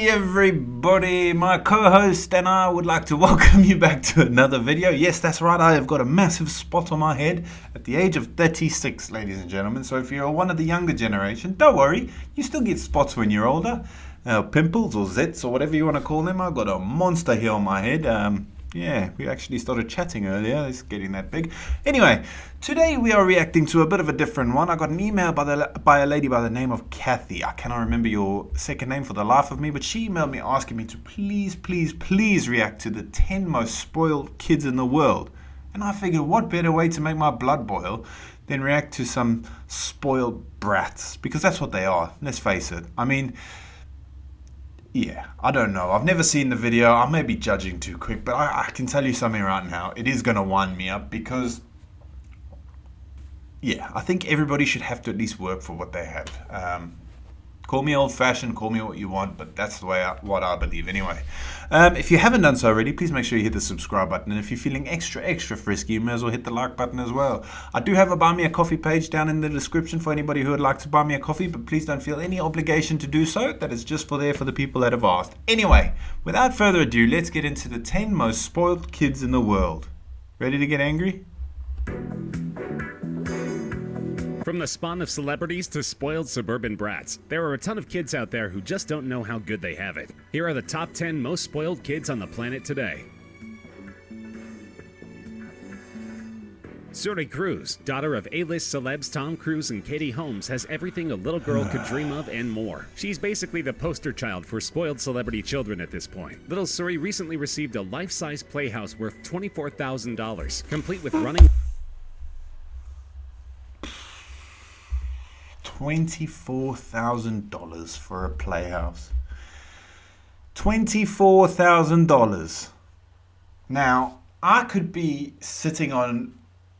Hey everybody, my co-host and I would like to welcome you back to another video. Yes, that's right, I have got a massive spot on my head at the age of 36, ladies and gentlemen. So if you're one of the younger generation, don't worry, you still get spots when you're older. Pimples or zits or whatever you want to call them. I've got a monster here on my head. Yeah, we actually started chatting earlier. It's getting that big. Anyway, today we are reacting to a bit of a different one. I got an email by a lady by the name of Kathy. I cannot remember your second name for the life of me, but she emailed me asking me to please react to the 10 most spoiled kids in the world. And I figured, what better way to make my blood boil than react to some spoiled brats? Because that's what they are, let's face it. I mean, yeah, I don't know. I've never seen the video. I may be judging too quick, but I can tell you something right now. It is going to wind me up because, yeah, I think everybody should have to at least work for what they have. Call me old-fashioned, call me what you want, but that's the way what I believe anyway. If you haven't done so already, please make sure you hit the subscribe button. And if you're feeling extra frisky, you may as well hit the like button as well. I do have a Buy Me a Coffee page down in the description for anybody who would like to buy me a coffee, but please don't feel any obligation to do so. That is just for the people that have asked. Anyway, without further ado, let's get into the 10 most spoiled kids in the world. Ready to get angry? From the spawn of celebrities to spoiled suburban brats, there are a ton of kids out there who just don't know how good they have it. Here are the top 10 most spoiled kids on the planet today. Suri Cruz, daughter of A-list celebs Tom Cruise and Katie Holmes, has everything a little girl could dream of and more. She's basically the poster child for spoiled celebrity children at this point. Little Suri recently received a life-size playhouse worth $24,000, complete with running... $24,000 for a playhouse. $24,000. Now, I could be sitting on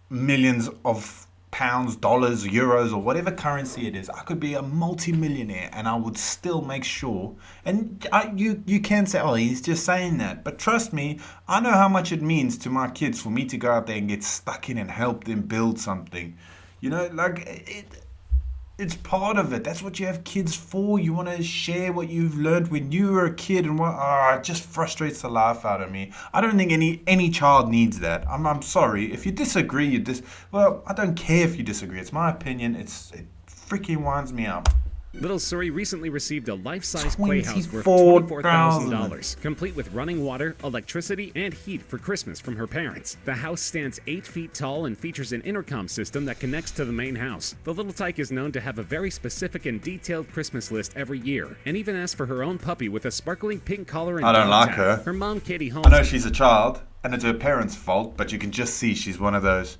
millions of pounds, dollars, euros, or whatever currency it is. I could be a multi-millionaire and I would still make sure. And you can say, oh, he's just saying that. But trust me, I know how much it means to my kids for me to go out there and get stuck in and help them build something. You know, like it's part of it. That's what you have kids for. You want to share what you've learned when you were a kid, and it just frustrates the life out of me. I don't think any child needs that. I'm sorry if you disagree. Well, I don't care if you disagree. It's my opinion. It freaking winds me up. Little Suri recently received a life-size playhouse worth $24,000, complete with running water, electricity, and heat for Christmas from her parents. The house stands 8 feet tall and features an intercom system that connects to the main house. The little tyke is known to have a very specific and detailed Christmas list every year, and even asked for her own puppy with a sparkling pink collar and I don't like tag. her. Her mom, Katie Holmes... I know she's a child, and it's her parents' fault, but you can just see she's one of those...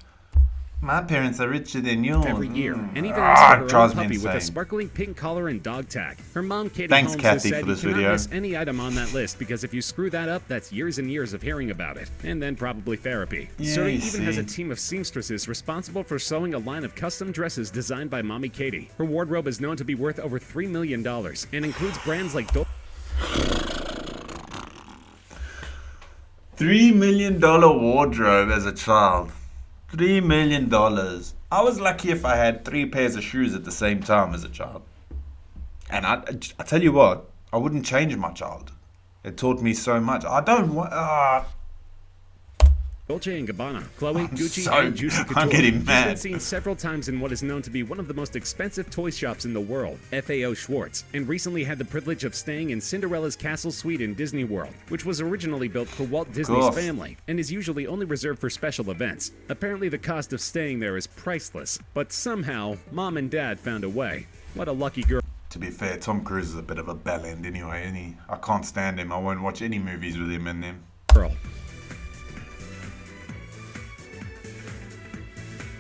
My parents are richer than yours. Every year, and even asked for her own puppy with a sparkling pink collar and dog tag. Her mom, Katie Holmes, Kathy, has said for this you cannot video. miss any item on that list because if you screw that up, that's years and years of hearing about it, and then probably therapy. Yeah, Suri even has a team of seamstresses responsible for sewing a line of custom dresses designed by Mommy Katie. Her wardrobe is known to be worth over $3 million and includes brands like $3 million wardrobe as a child. $3 million. I was lucky if I had 3 pairs of shoes at the same time as a child. And I tell you what, I wouldn't change my childhood. It taught me so much. I don't want... Dolce & Gabbana, Chloe, Gucci, and Juicy Couture. I'm getting She's mad. been seen several times in what is known to be one of the most expensive toy shops in the world, FAO Schwartz, and recently had the privilege of staying in Cinderella's Castle Suite in Disney World, which was originally built for Walt Disney's family, and is usually only reserved for special events. Apparently the cost of staying there is priceless, but somehow, Mom and Dad found a way. What a lucky girl. To be fair, Tom Cruise is a bit of a bellend anyway, isn't he? I can't stand him. I won't watch any movies with him in them. Girl.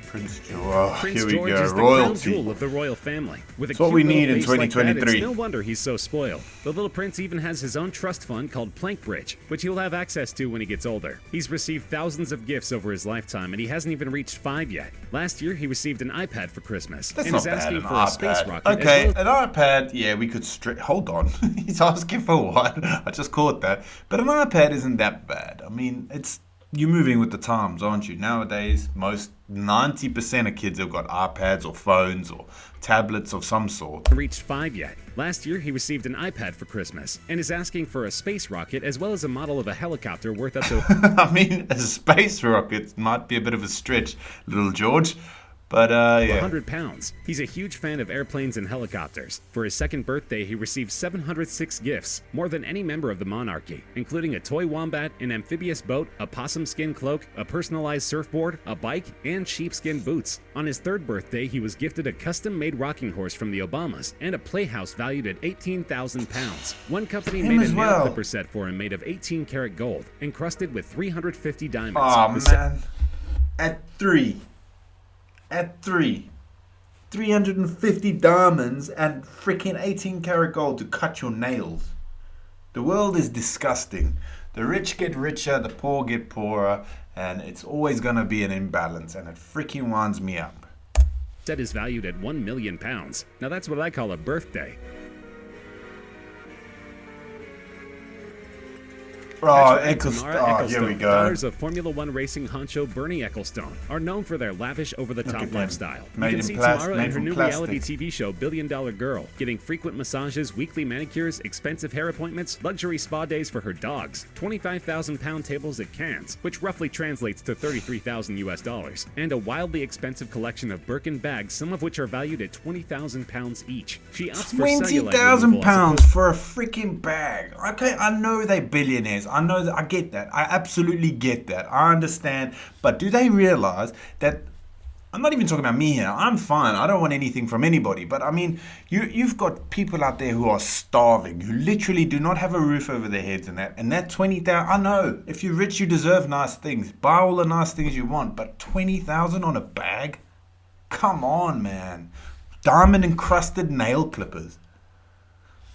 Prince George. Prince Here we George go. is the crown Royalty. jewel of the royal family. With a That's what cute we little need in face like that, 2023. it's no wonder he's so spoiled. The little prince even has his own trust fund called Plankbridge, which he'll have access to when he gets older. He's received thousands of gifts over his lifetime, and he hasn't even reached 5 yet. Last year, he received an iPad for Christmas, That's and not is bad, asking an for a space iPad. rocket. Okay, as well an iPad, yeah, we could hold on. He's asking for what? I just caught that. But an iPad isn't that bad. I mean, it's you're moving with the times, aren't you? Nowadays, most 90% of kids have got iPads or phones or tablets of some sort. Reached 5 yet. Last year, he received an iPad for Christmas and is asking for a space rocket as well as a model of a helicopter worth up to... I mean, a space rocket might be a bit of a stretch, little George. But, yeah. 100 pounds. He's a huge fan of airplanes and helicopters. For his second birthday, he received 706 gifts, more than any member of the monarchy, including a toy wombat, an amphibious boat, a possum skin cloak, a personalized surfboard, a bike, and sheepskin boots. On his third birthday, he was gifted a custom-made rocking horse from the Obamas and a playhouse valued at 18,000 pounds. One company made a nail clipper set for him made of 18-karat gold, encrusted with 350 diamonds. Oh, man. At 350 diamonds and freaking 18-karat gold to cut your nails. The world is disgusting. The rich get richer, the poor get poorer, and it's always going to be an imbalance, and it freaking winds me up. Set is valued at 1 million pounds. Now that's what I call a birthday. Oh, Ecclestone. Here we go. Daughters of Formula One racing honcho Bernie Ecclestone are known for their lavish, over-the-top lifestyle. You can see Tamara in her new reality TV show, $Billion Girl, getting frequent massages, weekly manicures, expensive hair appointments, luxury spa days for her dogs, 25,000-pound tables at Cannes, which roughly translates to $33,000 US, and a wildly expensive collection of Birkin bags, some of which are valued at 20,000 pounds each. She opts for 20,000 pounds for a freaking bag. Okay, I know they're billionaires. I know that. I get that. I absolutely get that. I understand. But do they realize that I'm not even talking about me here. I'm fine. I don't want anything from anybody. But I mean, you've got people out there who are starving, who literally do not have a roof over their heads and that. And that 20,000, I know. If you're rich, you deserve nice things. Buy all the nice things you want. But 20,000 on a bag? Come on, man. Diamond encrusted nail clippers.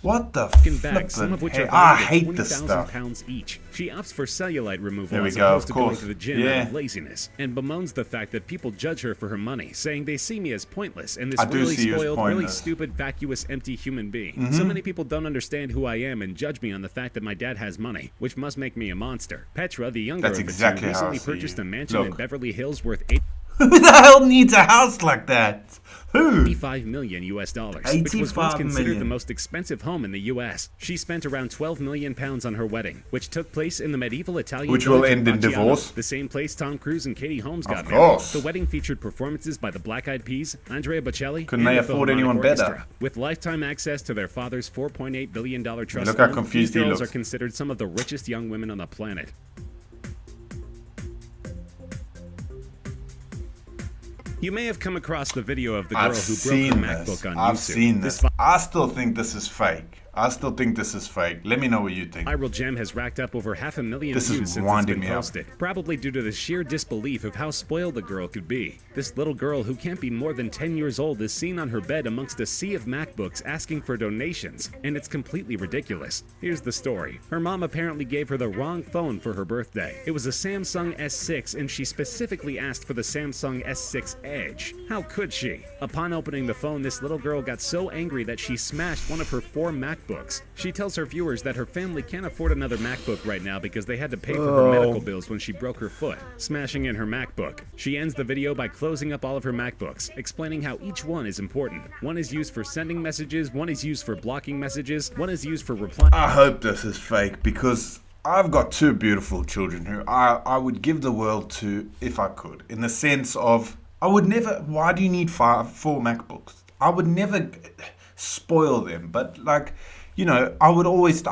What the bags, some of which are I hate this stuff. Pounds each. She opts for cellulite removal there we as go, opposed of to course. going to the gym out of laziness, and bemoans the fact that people judge her for her money, saying they see me as pointless and this really spoiled, really stupid, vacuous, empty human being. So many people don't understand who I am and judge me on the fact that my dad has money, which must make me a monster. Petra, the younger of the two, recently purchased a mansion in Beverly Hills worth who the hell needs a house like that? Who? $85 million US, which was once considered the most expensive home in the US. She spent around 12 million pounds on her wedding, which took place in the medieval Italian which will end in divorce. The same place Tom Cruise and Katie Holmes got married. The wedding featured performances by the Black Eyed Peas, Andrea Bocelli, couldn't they afford anyone better? With lifetime access to their father's $4.8 billion trust look how fund, confused these he girls looks. are considered some of the richest young women on the planet. You may have come across the video of the girl who broke her MacBook on YouTube. I've seen this. I still think this is fake. I still think this is fake. Let me know what you think. Viral gem has racked up over 500,000 views since it's been posted, probably due to the sheer disbelief of how spoiled the girl could be. This little girl, who can't be more than 10 years old, is seen on her bed amongst a sea of MacBooks asking for donations, and it's completely ridiculous. Here's the story. Her mom apparently gave her the wrong phone for her birthday. It was a Samsung S6, and she specifically asked for the Samsung S6 Edge. How could she? Upon opening the phone, this little girl got so angry that she smashed one of her 4 MacBooks. She tells her viewers that her family can't afford another MacBook right now because they had to pay for her medical bills when she broke her foot, smashing in her MacBook. She ends the video by closing up all of her MacBooks, explaining how each one is important. One is used for sending messages, one is used for blocking messages, one is used for replying. I hope this is fake because I've got 2 beautiful children who I would give the world to if I could. In the sense of, I would never, why do you need 4 MacBooks? I would never spoil them, but like, you know, I always,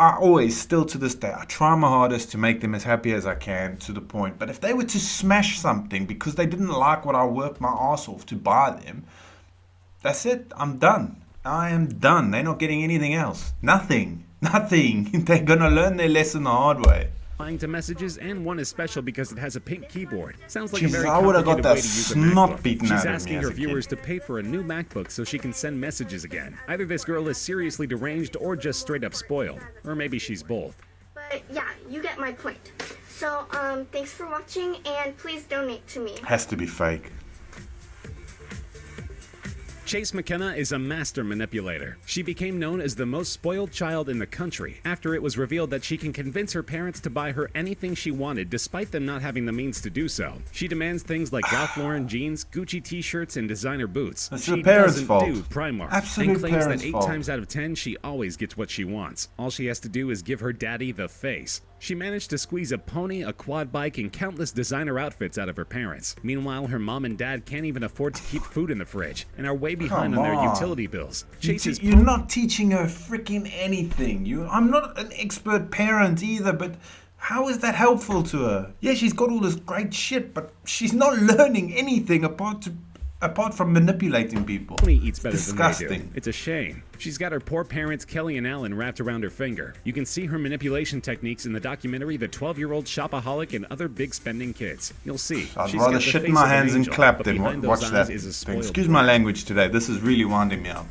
still to this day, I try my hardest to make them as happy as I can to the point. But if they were to smash something because they didn't like what I worked my ass off to buy them, that's it. I'm done. I am done. They're not getting anything else. Nothing. They're gonna learn their lesson the hard way. To messages, and one is special because it has a pink keyboard. Sounds like a very I would have got complicated way that to use a snot MacBook. beaten She's out of me asking as her a viewers kid. to pay for a new MacBook so she can send messages again. Either this girl is seriously deranged or just straight up spoiled. Or maybe she's both. But yeah, you get my point. So, thanks for watching, and please donate to me. Has to be fake. Chase McKenna is a master manipulator. She became known as the most spoiled child in the country after it was revealed that she can convince her parents to buy her anything she wanted despite them not having the means to do so. She demands things like Ralph Lauren jeans, Gucci t-shirts, and designer boots. That's She her parents' doesn't fault. do Primark Absolute and claims that parents' 8 fault. times out of 10 she always gets what she wants. All she has to do is give her daddy the face. She managed to squeeze a pony, a quad bike, and countless designer outfits out of her parents. Meanwhile, her mom and dad can't even afford to keep food in the fridge and are way behind Come on their on. utility bills. Chase is You're not teaching her freaking anything. I'm not an expert parent either, but how is that helpful to her? Yeah, she's got all this great shit, but she's not learning anything apart from manipulating people. Pony eats better It's than they do. disgusting. It's a shame. She's got her poor parents Kelly and Alan wrapped around her finger. You can see her manipulation techniques in the documentary The 12-Year-Old Shopaholic and Other Big Spending Kids. You'll see. I'd She's rather got the shit face in my of an hands and angel, clap but than behind watch those that eyes is a thing. spoiled Excuse brat. my language today. This is really winding me up.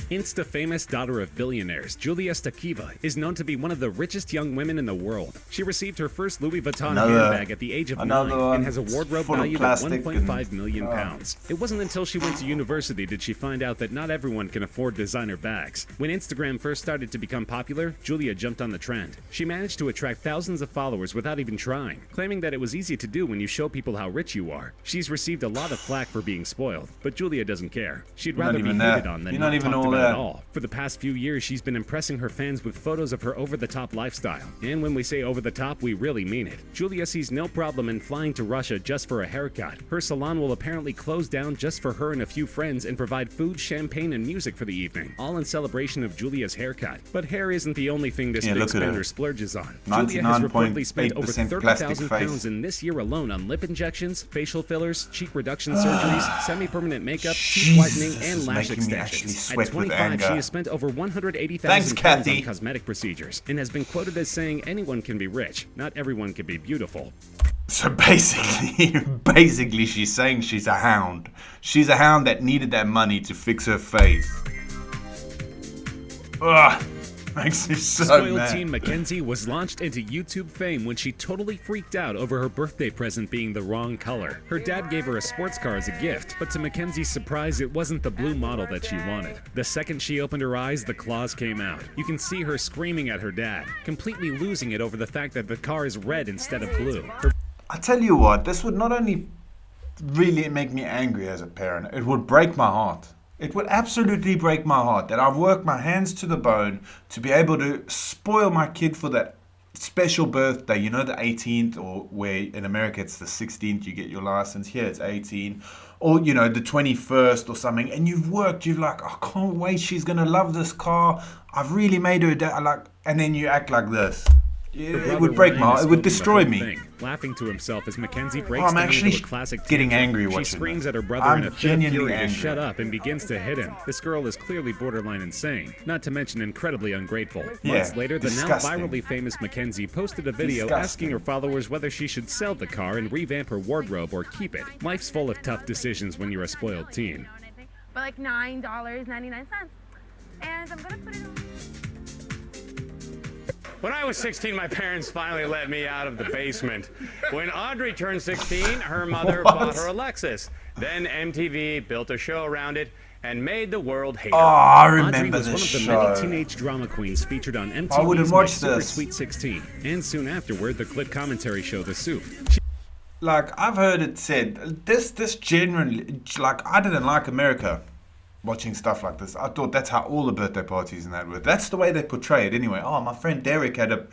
Insta-famous daughter of billionaires, Julia Stakiva, is known to be one of the richest young women in the world. She received her first Louis Vuitton handbag at the age of 9 and has a wardrobe full of valued at plastic 1.5 million pounds. It wasn't until she went to university did she find out that not everyone can afford designer bags. When Instagram first started to become popular, Julia jumped on the trend. She managed to attract thousands of followers without even trying, claiming that it was easy to do when you show people how rich you are. She's received a lot of flack for being spoiled, but Julia doesn't care. She'd You're not rather be even hated there. on than You're not not even talked all about there. at all. For the past few years, she's been impressing her fans with photos of her over-the-top lifestyle. And when we say over-the-top, we really mean it. Julia sees no problem in flying to Russia just for a haircut. Her salon will apparently close down just for her and a few friends and provide food, champagne, and music for the evening, all in celebration of Julia's haircut. But hair isn't the only thing this Yeah, big look at her. spender splurges on. Julia has reportedly spent over 99.8% 30,000 plastic face. pounds in this year alone on lip injections, facial fillers, cheek reduction surgeries, semi-permanent makeup, teeth whitening, Jesus, and this is lash making me actually extensions. At sweat with 25, anger. she has spent over 180,000 Thanks, pounds Kathy. on cosmetic procedures and has been quoted as saying anyone can be rich, not everyone can be beautiful. So basically she's saying she's a hound. She's a hound that needed that money to fix her face. Ugh, makes me so Spoiled mad. teen Mackenzie was launched into YouTube fame when she totally freaked out over her birthday present being the wrong color. Her dad gave her a sports car as a gift, but to Mackenzie's surprise, it wasn't the blue model that she wanted. The second she opened her eyes, the claws came out. You can see her screaming at her dad, completely losing it over the fact that the car is red instead of blue. I tell you what, this would not only really make me angry as a parent, it would break my heart. It would absolutely break my heart that I've worked my hands to the bone to be able to spoil my kid for that special birthday, you know, the 18th, or where in America it's the 16th you get your license, here it's 18, or you know, the 21st or something, and you've worked, you've like, I can't wait, she's gonna love this car, I've really made her like, and then you act like this. It would break my heart, it would destroy me. Laughing to himself as Mackenzie breaks I'm down actually into a classic getting tantrum. angry watching She screams this. at her brother I'm in a fit of genuinely fury to angry. shut up and begins to hit him. This girl is clearly borderline insane, not to mention incredibly ungrateful. Yeah, Months later, the disgusting. now virally famous Mackenzie posted a video asking her followers whether she should sell the car and revamp her wardrobe or keep it. Life's full of tough decisions when you're a spoiled teen. But like $9.99. And I'm gonna put it on. When I was 16, my parents finally let me out of the basement. When Audrey turned 16, her mother bought her a Lexus. Then MTV built a show around it and made the world hate her. Oh, I Audrey remember was one this of the show. many teenage drama queens featured on wouldn't MTV's watch Super this. Sweet 16, and soon afterward, the clip commentary show The Soup. Like, I've heard it said, this generally, like, I didn't like America watching stuff like this. I thought that's how all the birthday parties and that were. That's the way they portray it anyway. Oh, my friend Derek had a...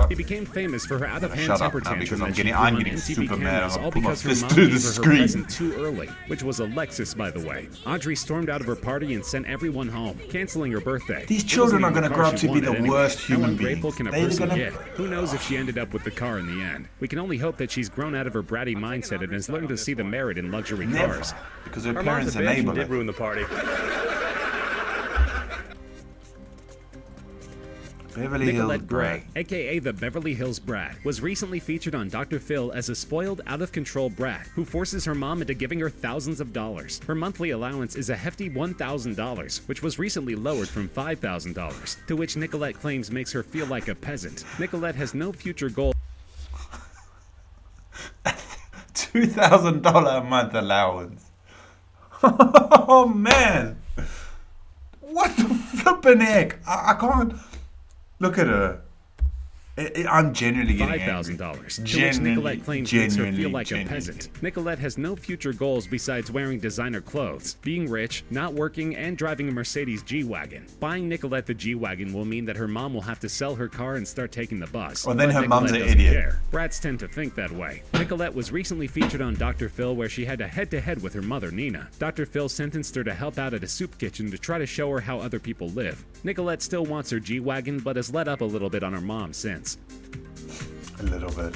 She became famous for her out-of-hand Shut up temper now, because tantrum I'm that she getting- threw I'm on getting MTV super mad. cameras, I'll all put my because her fist mom through gave the her her screen. present too early, which was a Lexus, by the way. Audrey stormed out of her party and sent everyone home, canceling her birthday. These It children wasn't are even gonna car grow up she to be the wanted anyway. worst How human ungrateful beings. can a They're person gonna- get? Who knows if she ended up with the car in the end? We can only hope that she's grown out of her bratty mindset and has learned to see the merit in luxury Never. cars. Because her Her parents mom's a bitch and enable did it. ruin the party. Beverly Hills Nicolette Gray, Brat. aka the Beverly Hills Brat, was recently featured on Dr. Phil as a spoiled, out-of-control brat who forces her mom into giving her thousands of dollars. Her monthly allowance is a hefty $1,000, which was recently lowered from $5,000, to which Nicolette claims makes her feel like a peasant. Nicolette has no future goal. $2,000 a month allowance. Oh man, what the flippin' heck? I can't look at her. I'm genuinely getting angry. $5,000, to which Nicolette claims makes her feel like a peasant. Nicolette has no future goals besides wearing designer clothes, being rich, not working, and driving a Mercedes G-Wagon. Buying Nicolette the G-Wagon will mean that her mom will have to sell her car and start taking the bus. Well, then her mom's an doesn't idiot. care. Brats tend to think that way. Nicolette was recently featured on Dr. Phil, where she had a head-to-head with her mother, Nina. Dr. Phil sentenced her to help out at a soup kitchen to try to show her how other people live. Nicolette still wants her G-Wagon, but has let up a little bit on her mom since. A little bit.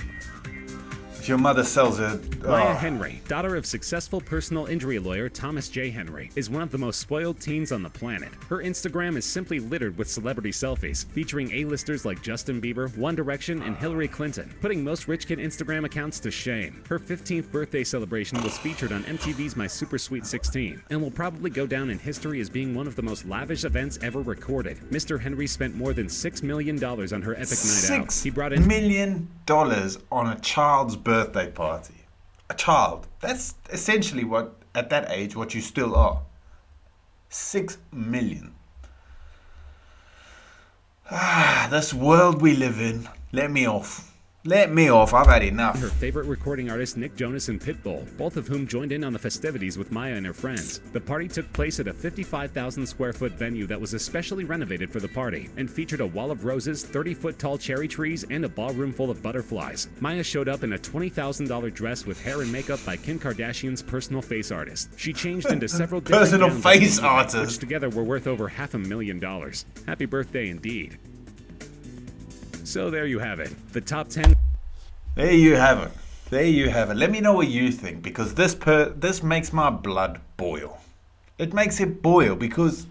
If your mother sells it... Maya Henry, daughter of successful personal injury lawyer Thomas J. Henry, is one of the most spoiled teens on the planet. Her Instagram is simply littered with celebrity selfies, featuring A-listers like Justin Bieber, One Direction, and Hillary Clinton, putting most rich kid Instagram accounts to shame. Her 15th birthday celebration was featured on MTV's My Super Sweet 16, and will probably go down in history as being one of the most lavish events ever recorded. Mr. Henry spent more than $6 million on her epic night out. He brought in $6 million on a child's birthday party. A child. That's essentially what, at that age, what you still are. 6 million. This world we live in. Let me off. Let me off. I've had enough. Her favorite recording artists Nick Jonas and Pitbull, both of whom joined in on the festivities with Maya and her friends. The party took place at a 55,000 square foot venue that was especially renovated for the party and featured a wall of roses, 30-foot tall cherry trees, and a ballroom full of butterflies. Maya showed up in a $20,000 dress with hair and makeup by Kim Kardashian's personal face artist. She changed into several different Personal gowns face on the evening, artist. which together were worth over $500,000. Happy birthday indeed. So there you have it. The top 10. There you have it. There you have it. Let me know what you think, because this makes my blood boil. It makes it boil because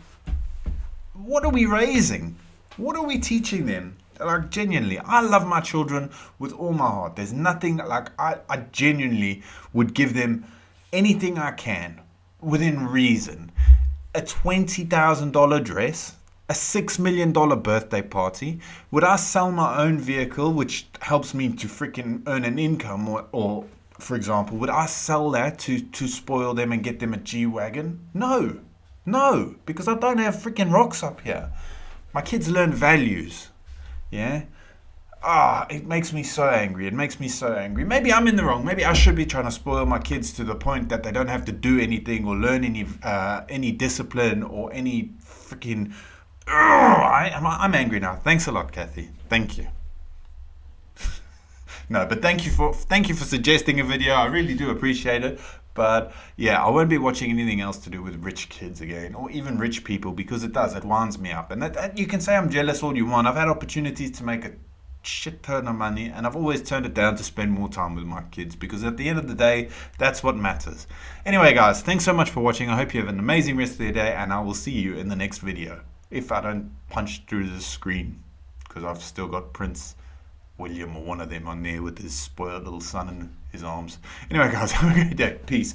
what are we raising? What are we teaching them? Like, genuinely, I love my children with all my heart. There's nothing like I genuinely would give them anything I can within reason. A $20,000 dress. A $6 million birthday party. Would I sell my own vehicle, which helps me to freaking earn an income, or for example, would I sell that to spoil them and get them a G-Wagon? No, because I don't have freaking rocks up here. My kids learn values, yeah? It makes me so angry. It makes me so angry. Maybe I'm in the wrong. Maybe I should be trying to spoil my kids to the point that they don't have to do anything or learn any discipline or any freaking... I'm angry now. Thanks a lot, Kathy. Thank you. No, but thank you for suggesting a video. I really do appreciate it. But yeah, I won't be watching anything else to do with rich kids again, or even rich people, because it winds me up. And that, you can say I'm jealous all you want. I've had opportunities to make a shit ton of money, and I've always turned it down to spend more time with my kids, because at the end of the day, that's what matters. Anyway, guys, thanks so much for watching. I hope you have an amazing rest of your day, and I will see you in the next video. If I don't punch through the screen, because I've still got Prince William or one of them on there with his spoiled little son in his arms. Anyway, guys, have a great day. Peace.